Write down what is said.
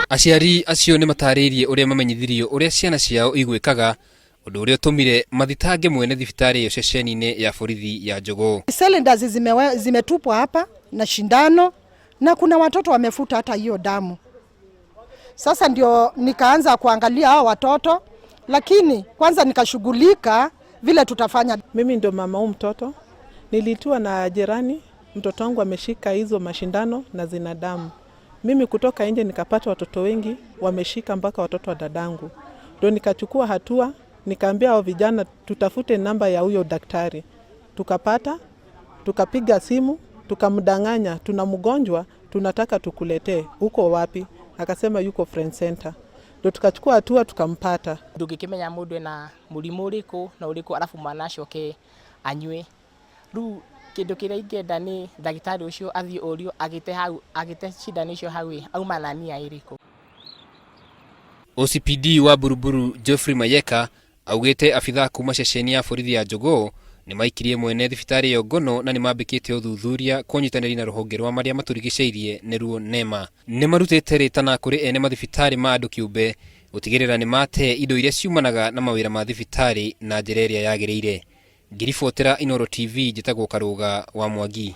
Aciari acio nĩ mataririe ũrĩa mamenyithirio ũrĩa ciana ciao igwĩkaga, ũndũ ũrĩa ũtũmire mathitange mwene thibitarĩ iyo ceceni-inĩ ya borithi ya Jogoo. Cylinders zimetupwa hapa na shindano na kuna watoto wamefuta hata hiyo damu. Sasa ndio nikaanza kuangalia hao watoto, lakini kwanza nikashughulika vile tutafanya. Mimi ndio mama huyu mtoto. Nilitua na jirani, mtoto wangu ameshika hizo mashindano na zina damu. Mimi kutoka nje nikapata watoto wengi wameshika mpaka watoto wa dadangu. Ndio nikachukua hatua, nikaambia hao vijana tutafute namba ya huyo daktari. Tukapata, tukapiga simu, tukamdanganya, tuna mgonjwa, tunataka tukuletee. Uko wapi? Akasema yuko Friend Center. Ndio tukachukua hatua tukampata. Ndungikimenya mundu na murimu uriku na uriku arafu mwana acoke anywe. Ru kindu kiria ingenda ni ndagitari ucio athie urio agite shida nicio hau auma na nia iriku. OCPD wa Buruburu Geoffrey Mayeka augite afitha kuma ceceni ya borithi ya Jogoo ni maikirie mwene thibitarĩ iyo ngono na ni mambikite uthuthuria kunyitanĩri na rũhonge rwa maria maturigicĩirie nĩruo NEMA. Ni marutite ritana kuri ene mathibitarĩ ma andu kiumbe gutigirira ni mate indo iria ciumanaga na mawira ma thibitarĩ na njĩra ĩrĩa yagĩrĩire. Ngiribotera Inooro TV njĩtagwo Karũga wa Mwangi.